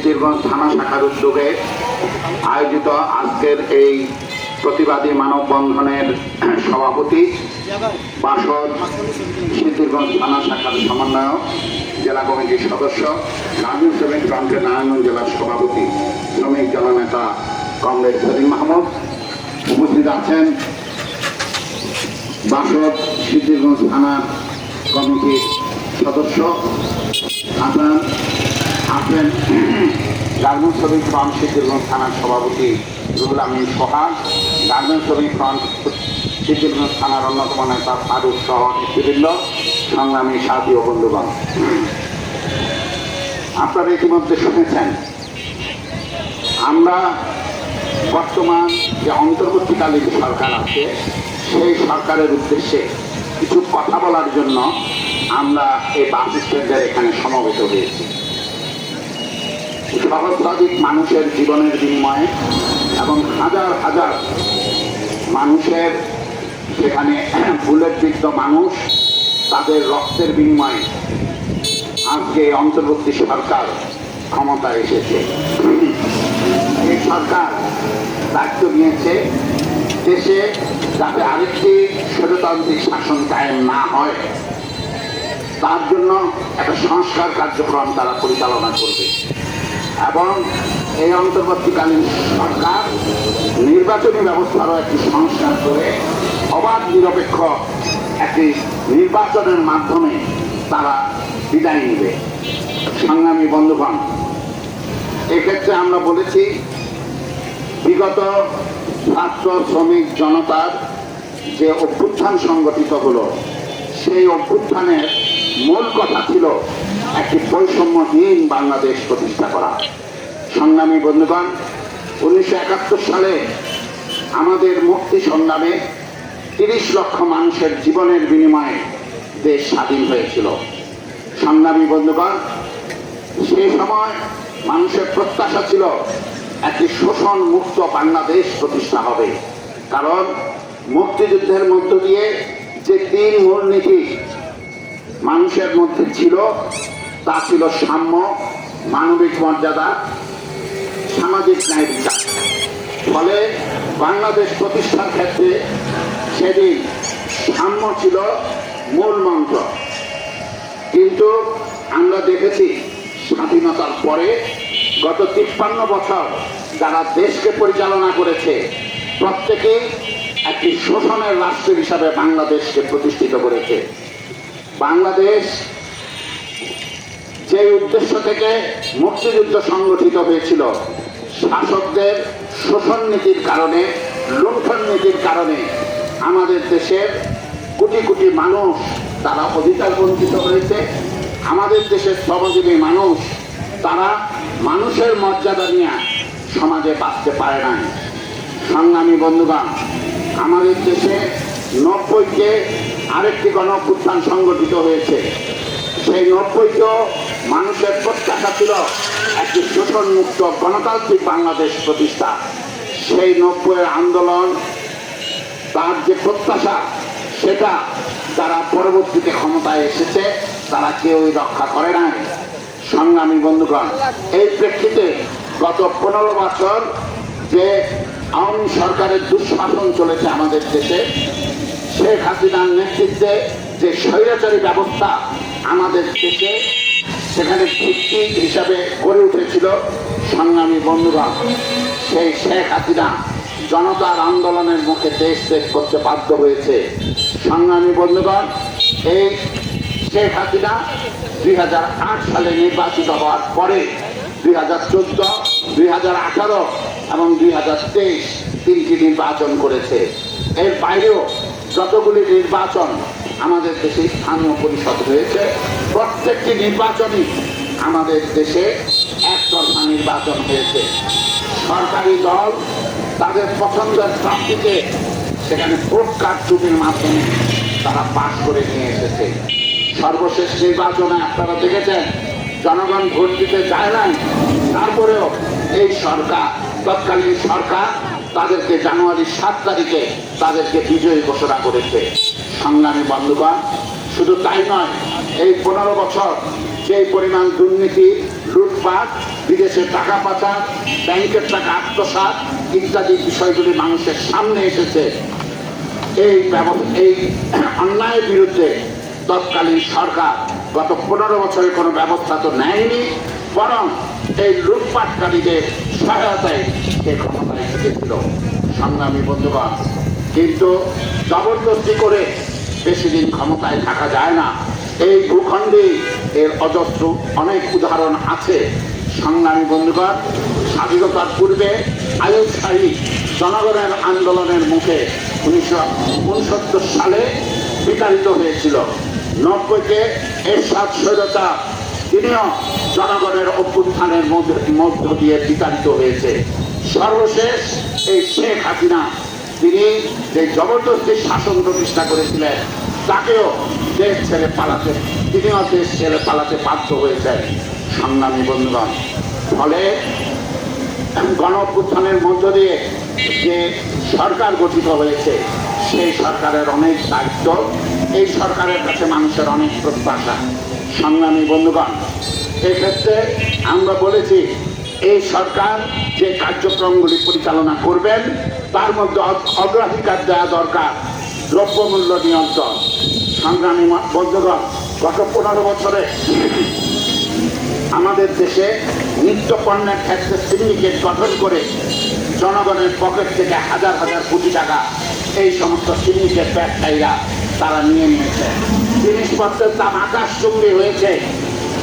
সিদ্ধিরগঞ্জ থানা শাখার উদ্যোগে আয়োজিত আজকের এই প্রতিবাদী মানববন্ধনের সভাপতি, বাসদ সিদ্ধিরগঞ্জ থানা শাখার সমন্বয়ক, জেলা কমিটির সদস্য, নারায়ণ শ্রমিক ফ্রন্টের নারায়ণগঞ্জ জেলার সভাপতি, শ্রমিক জননেতা কমরেড সেলিম মাহমুদ, উপস্থিত আছেন বাসদ সিদ্ধিরগঞ্জ থানা কমিটির সদস্য আছেন গার্মেন্টস শ্রমিক ফ্রন্ট সিদ্ধিরগঞ্জ থানার সভাপতি রুহুল আমিন সোহাগ, গার্মেন্টস শ্রমিক ফ্রন্ট সিদ্ধিরগঞ্জ থানার অন্যতম নেতা ফারুক সহ নেতৃবৃন্দ, সংগ্রামী সাথী ও বন্ধুগণ। আপনারা ইতিমধ্যে শুনেছেন আমরা বর্তমান যে অন্তর্বর্তীকালীন সরকার আছে সেই সরকারের উদ্দেশ্যে কিছু কথা বলার জন্য আমরা এই বাস স্ট্যান্ডের এখানে সমবেত হয়েছি। সহস্রাধিক মানুষের জীবনের বিনিময়ে এবং হাজার হাজার মানুষের সেখানে বুলেটবিদ্ধ মানুষ তাদের রক্তের বিনিময়ে আজকে অন্তর্বর্তী সরকার ক্ষমতায় এসেছে। এই সরকার দায়িত্ব নিয়েছে দেশে যাতে আরেকটি স্বৈরতান্ত্রিক শাসন কায়েম না হয় তার জন্য একটা সংস্কার কার্যক্রম তারা পরিচালনা করবে এবং এই অন্তর্বর্তীকালীন সরকার নির্বাচনী ব্যবস্থারও একটি সংস্কার করে অবাধ নিরপেক্ষ একটি নির্বাচনের মাধ্যমে তারা বিদায় নেবে। সংগ্রামী বন্ধুগণ, এক্ষেত্রে আমরা বলেছি বিগত ছাত্র শ্রমিক জনতার যে অভ্যুত্থান সংগঠিত হলো সেই অভ্যুত্থানের মূল কথা ছিল একটি বৈষম্যহীন বাংলাদেশ প্রতিষ্ঠা করা। সংগ্রামী বন্ধুগণ, 1971 সালে আমাদের মুক্তি সংগ্রামে 30 লক্ষ মানুষের জীবনের বিনিময়ে দেশ স্বাধীন হয়েছিল। সংগ্রামী বন্ধুগণ, সেই সময় মানুষের প্রত্যাশা ছিল একটি শোষণ মুক্ত বাংলাদেশ প্রতিষ্ঠা হবে, কারণ মুক্তিযুদ্ধের মধ্য দিয়ে যে 3 মূলনীতি মানুষের মধ্যে ছিল তা ছিল সাম্য, মানবিক মর্যাদা, সামাজিক ন্যায় বিচার। ফলে বাংলাদেশ প্রতিষ্ঠার ক্ষেত্রে সেদিন সাম্য ছিল মূল মন্ত্র। কিন্তু আমরা দেখেছি স্বাধীনতার পরে গত 53 বছর যারা দেশকে পরিচালনা করেছে প্রত্যেকেই একটি শোষণের রাষ্ট্র হিসাবে বাংলাদেশকে প্রতিষ্ঠিত করেছে। বাংলাদেশ যে উদ্দেশ্য থেকে মুক্তিযুদ্ধ সংগঠিত হয়েছিল, শাসকদের শোষণ নীতির কারণে, লুণ্ঠন নীতির কারণে আমাদের দেশের কোটি কোটি মানুষ তারা অধিকার বঞ্চিত হয়েছে। আমাদের দেশের শ্রমজীবী মানুষ তারা মানুষের মর্যাদা নিয়ে সমাজে বাঁচতে পারে নাই। সংগ্রামী বন্ধুগণ, আমাদের দেশে 90-তে আরেকটি গণঅভ্যুত্থান সংগঠিত হয়েছে। সেই 90-তেও মানুষের প্রত্যাশা ছিল একটি শোষণমুক্ত গণতান্ত্রিক বাংলাদেশ প্রতিষ্ঠা। সেই 90-এর আন্দোলন তার যে প্রত্যাশা সেটা যারা পরবর্তীতে ক্ষমতায় এসেছে তারা কেউই রক্ষা করে নাই। সংগ্রামী বন্ধুগণ, এই প্রেক্ষিতে গত 15 বছর যে আওয়ামী সরকারের দুঃশাসন চলেছে আমাদের দেশে, শেখ হাসিনার নেতৃত্বে যে স্বৈরাচারী ব্যবস্থা আমাদের দেশে সেখানে ভিত্তি হিসাবে গড়ে উঠেছিল, সংগ্রামী বন্ধুগণ, সেই শেখ হাসিনা জনতার আন্দোলনের মুখে দেশ ত্যাগ করতে বাধ্য হয়েছে। সংগ্রামী বন্ধুগণ, এই শেখ হাসিনা 2008 সালে নির্বাচিত হওয়ার পরে 2014, 2018 এবং 2023 3টি নির্বাচন করেছে। এর বাইরেও যতগুলি নির্বাচন আমাদের দেশে স্থানীয় পরিষদ হয়েছে, প্রত্যেকটি নির্বাচনই আমাদের দেশে একতরফা নির্বাচন হয়েছে। সরকারি দল তাদের পছন্দের প্রার্থীকে সেখানে ভোট কারচুপির মাধ্যমে তারা পাশ করে নিয়ে এসেছে। সর্বশেষ নির্বাচনে আপনারা দেখেছেন জনগণ ভোট দিতে চায় নাই, তারপরেও এই সরকার, তৎকালীন সরকার তাদেরকে জানুয়ারি 7 তারিখে তাদেরকে বিজয়ী ঘোষণা করেছে। সংগ্রামী বন্ধুগণ, শুধু তাই নয়, এই 15 বছর যে পরিমাণ দুর্নীতি, লুটপাট, বিদেশে টাকা পাচার, ব্যাংকের টাকা আত্মসাৎ ইত্যাদি বিষয়গুলি মানুষের সামনে এসেছে। এই অন্যায়ের বিরুদ্ধে তৎকালীন সরকার গত 15 বছরে কোনো ব্যবস্থা তো নেয়নি, বরং এই লুটপাটকারীদের সহায়তায় সে ক্ষমতায় এসেছিল। সংগ্রামী বন্ধুগণ, কিন্তু জবরদস্তি করে বেশি দিন ক্ষমতায় থাকা যায় না। এই ভূখণ্ডে এর অজস্র অনেক উদাহরণ আছে। সংগ্রামী বন্ধুগণ, স্বাধীনতার পূর্বে আইয়ুব শাহী জনগণের আন্দোলনের মুখে 1969 সালে বিতাড়িত হয়েছিল। 90-তে এরশাদ সৈয়দা তিনিও জনগণের অভ্যুত্থানের মধ্য দিয়ে বিতাড়িত হয়েছে। সর্বশেষ এই শেখ হাসিনা, তিনি যে জবরদস্তি শাসন প্রতিষ্ঠা করেছিলেন, তাকেও দেশ ছেড়ে পালাতে তিনিও দেশ ছেড়ে পালাতে বাধ্য হয়েছেন। সংগ্রামী বন্ধুগণ, ফলে গণ অভ্যুত্থানের মধ্য দিয়ে যে সরকার গঠিত হয়েছে, সেই সরকারের অনেক দায়িত্ব, এই সরকারের কাছে মানুষের অনেক প্রত্যাশা। সংগ্রামী বন্ধুগণ, এক্ষেত্রে আমরা বলেছি এই সরকার যে কার্যক্রমগুলি পরিচালনা করবেন তার মধ্যে অগ্রাধিকার দেওয়া দরকার দ্রব্যমূল্য নিয়ন্ত্রণ। সংগ্রামী বন্ধুগণ, গত 15 বছরে আমাদের দেশে নিত্য পণ্যের ক্ষেত্রে সিন্ডিকেট গঠন করে জনগণের পকেট থেকে হাজার হাজার কোটি টাকা এই সমস্ত সিন্ডিকেট ব্যবসায়ীরা তারা নিয়ে নিয়েছে। জিনিসপত্রের দাম আকাশচুম্বী হয়েছে।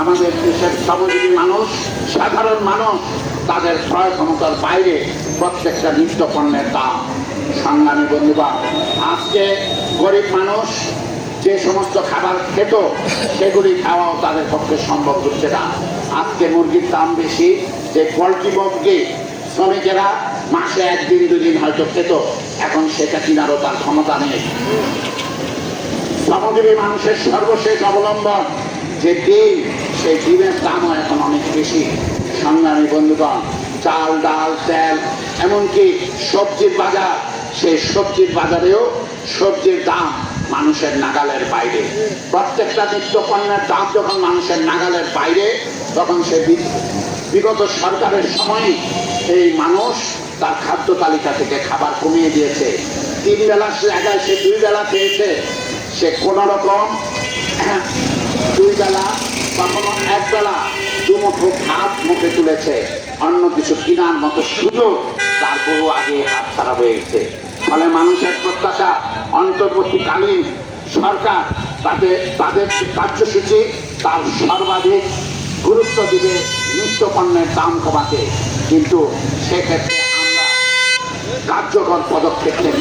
আমাদের দেশের শ্রমজীবী মানুষ, সাধারণ মানুষ, তাদের ক্রয় ক্ষমতার বাইরে প্রত্যেকটা নিত্য পণ্যের দাম। সংগ্রামী বন্ধুগণ, আজকে গরিব মানুষ যে সমস্ত খাবার খেত সেগুলি খাওয়াও তাদের পক্ষে সম্ভব হচ্ছে না। আজকে মুরগির দাম বেশি, যে পোলট্রি মুরগি শ্রমিকেরা মাসে 1 দিন 2 দিন হয়তো খেত, এখন সেটা কিনারও তার ক্ষমতা নেই। শ্রমজীবী মানুষের সর্বশেষ অবলম্বন যে ডিম, সেই ডিমের দামও এখন অনেক বেশি। সংগ্রামী বন্ধুগণ, চাল, ডাল, তেল, এমনকি সবজির বাজার, সেই সবজির বাজারেও সবজির দাম মানুষের নাগালের বাইরে। প্রত্যেকটা নিত্য পণ্যের দাম যখন মানুষের নাগালের বাইরে, তখন সে বিগত সরকারের সময় এই মানুষ তার খাদ্য তালিকা থেকে খাবার কমিয়ে দিয়েছে। 3 বেলার জায়গায় সে 2 বেলা খেয়েছে। সে কোন রকম 2 বেলা বা কোনো 1 বেলা 2 মুঠো ভাত মুখে তুলেছে, অন্য কিছু কেনার মতো সুযোগ তার বহু আগে হাত ছাড়া হয়ে গেছে। ফলে মানুষের প্রত্যাশা অন্তর্বর্তীকালীন সরকার তাদের কার্যসূচি তার সর্বাধিক গুরুত্ব দিবে নিত্য পণ্যের দাম কমাতে, কিন্তু সেক্ষেত্রে আমরা কার্যকর পদক্ষেপ নেব।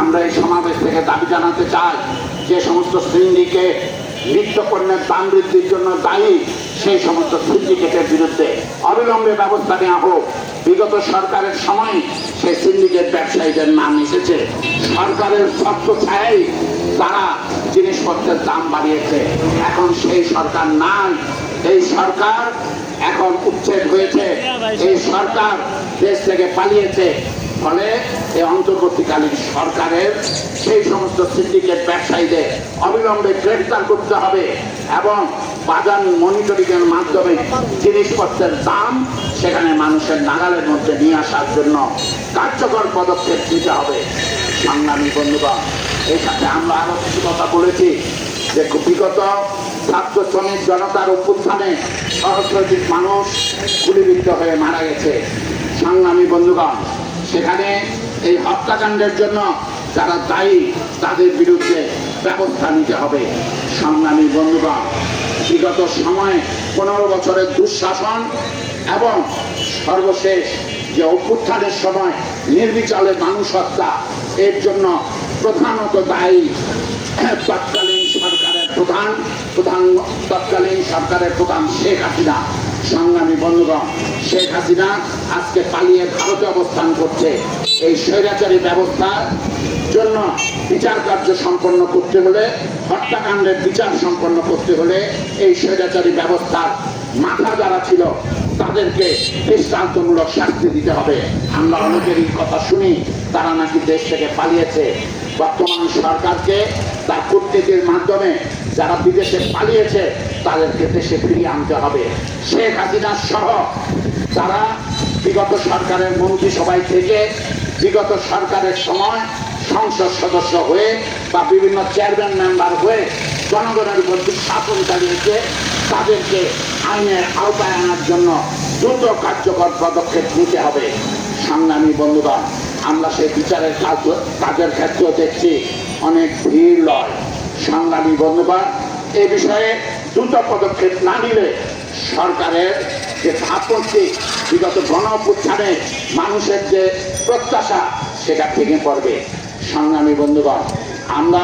আমরা এই সমাবেশ থেকে দাবি জানাতে চাই, যে সমস্ত সিন্ডিকেট নিত্য পণ্যের দাম বৃদ্ধির জন্য দায়ী, সেই সমস্ত সিন্ডিকেটের বিরুদ্ধে অবিলম্বে ব্যবস্থা নেওয়া হোক। বিগত সরকারের সময় সেই সিন্ডিকেট ব্যবসায়ীদের নাম এসেছে। সরকারের শর্ত ছায় তারা জিনিসপত্রের দাম বাড়িয়েছে। এখন সেই সরকার নাই, এই সরকার এখন উচ্ছেদ হয়েছে, এই সরকার দেশ থেকে পালিয়েছে। ফলে এই অন্তর্বর্তীকালীন সরকারের সেই সমস্ত সিন্ডিকেট ব্যবসায়ীদের অবিলম্বে গ্রেফতার করতে হবে এবং বাজার মনিটরিংয়ের মাধ্যমে জিনিসপত্রের দাম সেখানে মানুষের নাগালের মধ্যে নিয়ে আসার জন্য কার্যকর পদক্ষেপ নিতে হবে। সংগ্রামী বন্ধুগণ, এই সাথে আমরা আরো কিছু কথা বলেছি যে বিগত ছাত্র শ্রমিক জনতার অভ্যুত্থানে সহস্রাধিক মানুষ গুলিবিদ্ধ হয়ে মারা গেছে। সংগ্রামী বন্ধুগণ, সেখানে এই হত্যাকাণ্ডের জন্য যারা দায়ী তাদের বিরুদ্ধে ব্যবস্থা নিতে হবে। সংগ্রামী বন্ধুগণ, বিগত সময়ে 15 বছরের দুঃশাসন এবং সর্বশেষ যে অভ্যুত্থানের সময় নির্বিচারে মানুষ হত্যা, এর জন্য প্রধানত দায়ী তৎকালীন সরকারের প্রধান শেখ হাসিনা। সংগ্রামী বন্ধুগণ, শেখ হাসিনা আজকে পালিয়ে ভারতে অবস্থান করছে। এই স্বৈরাচারী ব্যবস্থার জন্য বিচার কার্য সম্পন্ন করতে হলে, হত্যাকাণ্ডের বিচার সম্পন্ন করতে হলে এই স্বৈরাচারী ব্যবস্থার মাথা যারা ছিল তাদেরকে দৃষ্টান্তমূলক শাস্তি দিতে হবে। আমরা অনেকেরই কথা শুনি তারা নাকি দেশ থেকে পালিয়েছে। বর্তমান সরকারকে তার কূটনীতির মাধ্যমে যারা বিদেশে পালিয়েছে তাদেরকে দেশে ফিরিয়ে আনতে হবে। শেখ হাসিনা সহ যারা বিগত সরকারের মন্ত্রিসভায় থেকে বিগত সরকারের সময় সংসদ সদস্য হয়ে বা বিভিন্ন চেয়ারম্যান মেম্বার হয়ে জনগণের উপর শাসন চালিয়েছে, তাদেরকে আইনের আওতায় আনার জন্য দ্রুত কার্যকর পদক্ষেপ নিতে হবে। সংগ্রামী বন্ধুগণ, আমরা সেই বিচারের কাজের ক্ষেত্রেও দেখছি অনেক ভিড় লয়। সংগ্রামী বন্ধুগণ, এ বিষয়ে দ্রুত পদক্ষেপ না নিলে সরকারের যে আপত্তি, বিগত গণঅভ্যুত্থানে মানুষের যে প্রত্যাশা, সেটা ভেঙে পড়বে। সংগ্রামী বন্ধুগণ, আমরা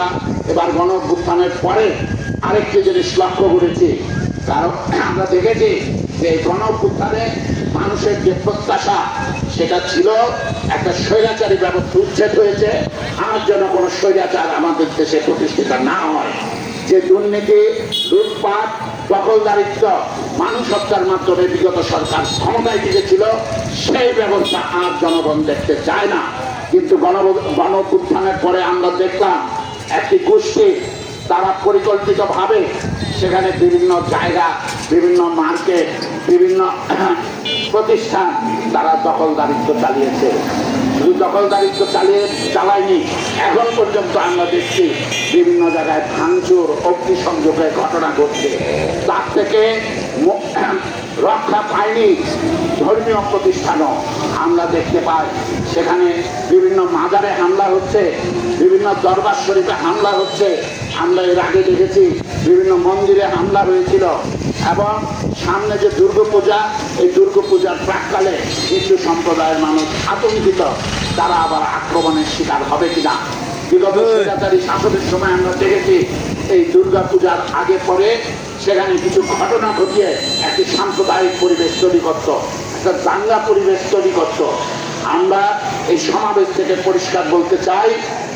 এবার গণঅভ্যুত্থানের পরে আরেকটি জিনিস লক্ষ্য করেছি, কারণ আমরা দেখেছি যে গণঅভ্যুত্থানে মানুষের যে প্রত্যাশা সেটা ছিল একটা স্বৈরাচারী ব্যবস্থা উচ্ছেদ হয়েছে, আর যেন কোনো স্বৈরাচার আমাদের দেশে প্রতিষ্ঠিত না হয়। যে দুর্নীতি, লুটপাট, দখলদারিত্ব, মানুষ হত্যার মাধ্যমে বিগত সরকার ক্ষমতায় টিকেছিল, সেই ব্যবস্থা আর জনগণ দেখতে চায় না। কিন্তু গণঅভ্যুত্থানের পরে আমরা দেখলাম একটি গোষ্ঠী তারা পরিকল্পিতভাবে সেখানে বিভিন্ন জায়গা, বিভিন্ন মার্কেট, বিভিন্ন প্রতিষ্ঠান তারা দখলদারিত্ব চালিয়েছে। শুধু দখলদারিত্ব চালায়নি, এখন পর্যন্ত আমরা দেখছি বিভিন্ন জায়গায় ভাঙচুর, অগ্নিসংযোগের ঘটনা ঘটছে। তার থেকে রক্ষা পায়নি ধর্মীয় প্রতিষ্ঠানও। আমরা দেখতে পাই সেখানে বিভিন্ন মাজারে হামলা হচ্ছে, বিভিন্ন দরবার শরীফে হামলা হচ্ছে। আমরা এর আগে দেখেছি বিভিন্ন মন্দিরে হামলা হয়েছিল। এবং সামনে যে দুর্গাপূজা, এই দুর্গাপূজার প্রাককালে হিন্দু সম্প্রদায়ের মানুষ আতঙ্কিত, তারা আবার আক্রমণের শিকার হবে কিনা। বিগত স্বৈরাচারী শাসনের সময় আমরা দেখেছি এই দুর্গাপূজার আগে পরে সেখানে কিছু ঘটনা ঘটিয়ে একটি সাম্প্রদায়িক পরিবেশ তৈরি করত, একটা দাঙ্গা পরিবেশ তৈরি করত। আমরা এই সমাবেশ থেকে পরিষ্কার বলতে চাই,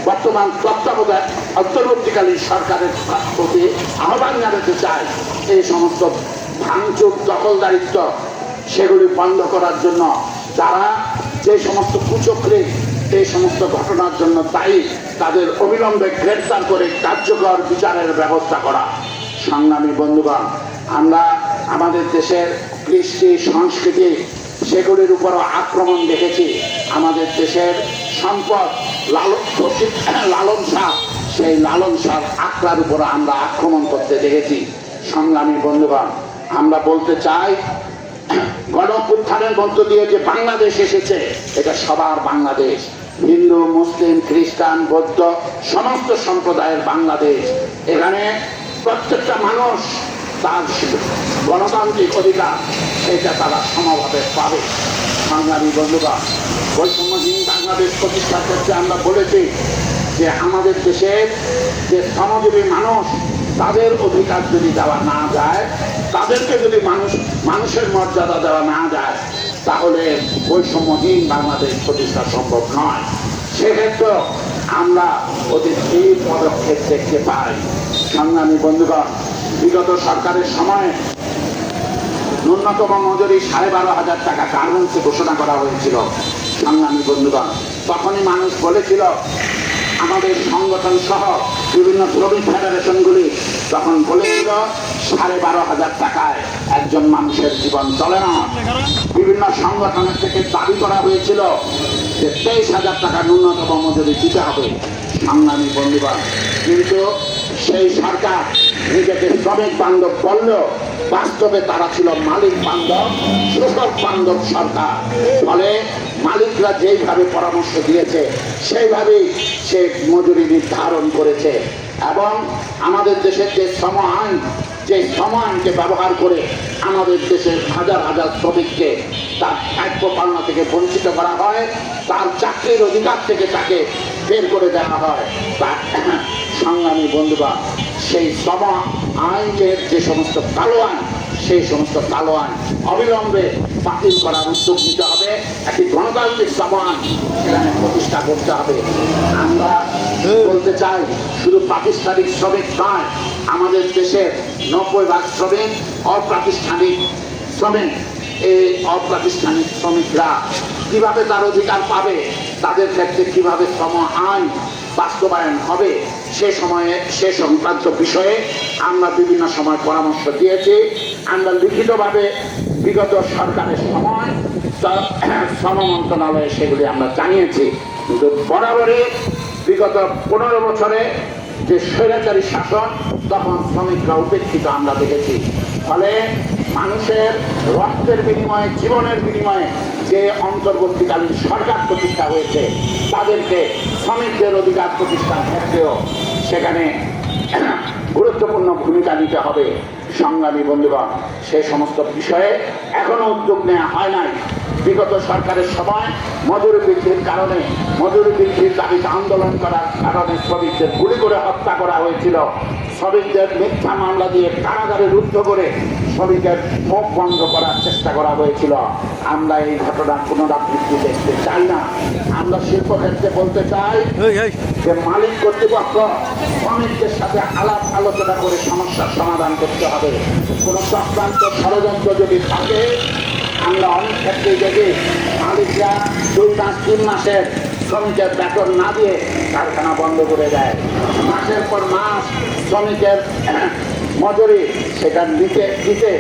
বর্তমান তত্ত্বাবধায়ক অন্তর্বর্তীকালীন সরকারের প্রতি আহ্বান জানাতে চাই, এই সমস্ত ভাঙচুর, দখলদারিত্ব সেগুলি বন্ধ করার জন্য যারা যে সমস্ত কুচক্রী এই সমস্ত ঘটনার জন্য দায়ী, তাদের অবিলম্বে গ্রেফতার করে কার্যকর বিচারের ব্যবস্থা করা। সংগ্রামী বন্ধুগণ, আমরা আমাদের দেশের কৃষ্টি, সংস্কৃতি সেগুলির উপরও আক্রমণ দেখেছি। আমাদের দেশের সম্পদ লালন শাহ, সেই লালন শাহ আখড়ার উপর আমরা আক্রমণ করতে দেখেছি। সংগ্রামী বন্ধুগণ, আমরা বলতে চাই গণঅভ্যুত্থানের মধ্য দিয়ে যে বাংলাদেশ এসেছে, এটা সবার বাংলাদেশ। হিন্দু, মুসলিম, খ্রিস্টান, বৌদ্ধ সমস্ত সম্প্রদায়ের বাংলাদেশ। এখানে প্রত্যেকটা মানুষ তার গণতান্ত্রিক অধিকার সেটা তারা সমভাবে পাবে। সংগ্রামী বন্ধুগণ, বৈষম্যহীন বাংলাদেশ প্রতিষ্ঠা করতে আমরা বলেছি যে আমাদের দেশের যে শ্রমজীবী মানুষ, তাদের অধিকার যদি দেওয়া না যায়, তাদেরকে যদি মানুষের মর্যাদা দেওয়া না যায়, তাহলে বৈষম্যহীন বাংলাদেশ প্রতিষ্ঠা সম্ভব নয়। সেক্ষেত্রে আমরা অতি ধীর পদক্ষেপ দেখতে পাই। সংগ্রামী বন্ধুগণ, বিগত সরকারের সময়ে ন্যূনতম মজুরি 12,500 টাকা গার্মেন্টসে ঘোষণা করা হয়েছিল। সংগ্রামী বন্ধুগণ, তখনই মানুষ বলেছিল, আমাদের সংগঠন সহ বিভিন্ন শ্রমিক ফেডারেশনগুলি তখন বলেছিল 12,500 টাকায় একজন মানুষের জীবন চলে না। বিভিন্ন সংগঠনের থেকে দাবি করা হয়েছিল যে 23,000 টাকা ন্যূনতম মজুরি দিতে হবে। সংগ্রামী বন্ধুগণ, কিন্তু সেই সরকার নিজেকে শ্রমিক বান্ধব বললেও বাস্তবে তারা ছিল মালিক বান্ধব, শোষক বান্ধব সরকার। ফলে মালিকরা যেইভাবে পরামর্শ দিয়েছে সেইভাবেই সে মজুরি নির্ধারণ করেছে। এবং আমাদের দেশের যে শ্রম আইন, যে শ্রম আইনকে ব্যবহার করে আমাদের দেশের হাজার হাজার শ্রমিককে তার প্রাপ্য পাওনা থেকে বঞ্চিত করা হয়, তার চাকরির অধিকার থেকে তাকে বের করে দেওয়া হয়। তার সংগ্রামী বন্ধুগণ, সেই শ্রম আইনের যে সমস্ত কালো আইন, সেই সমস্ত কালো আইন অবিলম্বে বাতিল করার উদ্যোগ নিতে হবে। একটি গণতান্ত্রিক শ্রম আইন সেখানে প্রতিষ্ঠা করতে হবে। আমরা বলতে চাই, শুধু প্রাতিষ্ঠানিক শ্রমিক নয়, আমাদের দেশের 90% শ্রমিক অপ্রাতিষ্ঠানিক শ্রমিক। এই অপ্রাতিষ্ঠানিক শ্রমিকরা কিভাবে তার অধিকার পাবে, তাদের ক্ষেত্রে কিভাবে শ্রম আইন বাস্তবায়ন হবে সে সংক্রান্ত বিষয়ে আমরা বিভিন্ন সময় পরামর্শ দিয়েছি। আমরা লিখিতভাবে বিগত সরকারের সময় শ্রম মন্ত্রণালয়ে সেগুলি আমরা জানিয়েছি, কিন্তু বরাবরই বিগত 15 বছরে যে স্বৈরাচারী শাসন তখন শ্রমিকরা উপেক্ষিত আমরা দেখেছি। ফলে মানুষের রক্তের বিনিময়ে, জীবনের বিনিময়ে যে অন্তর্বর্তীকালীন সরকার প্রতিষ্ঠা হয়েছে, তাদেরকে শ্রমিকদের অধিকার প্রতিষ্ঠার ক্ষেত্রেও সেখানে গুরুত্বপূর্ণ ভূমিকা নিতে হবে। সংগ্রামী বন্ধুগণ, সেই সমস্ত বিষয়ে এখনো উদ্যোগ নেওয়া হয় নাই। বিগত সরকারের সময় মজুরি বৃদ্ধির কারণে, মজুরি বৃদ্ধির দাবিতে আন্দোলন করার কারণে শ্রমিকদের গুলি করে হত্যা করা হয়েছিল। শ্রমিকদের মিথ্যা মামলা দিয়ে কারাগারে রুদ্ধ করে শ্রমিকের মুখ বন্ধ করার চেষ্টা করা হয়েছিল। আমরা এই ঘটনার পুনরাবৃত্তি দেখতে চাই না। আমরা শিল্পক্ষেত্রে বলতে চাই যে মালিক কর্তৃপক্ষ শ্রমিকদের সাথে আলাপ আলোচনা করে সমস্যার সমাধান করতে হবে। কোনো চক্রান্ত ষড়যন্ত্র যদি থাকে, আমরা অনেক ক্ষেত্রে দেখি মালিকরা 2 মাস 3 মাসের শ্রমিকের বেতন না দিয়ে কারখানা বন্ধ করে দেয়। মাসের পর মাস শ্রমিকের মজুরি সেটা দিতে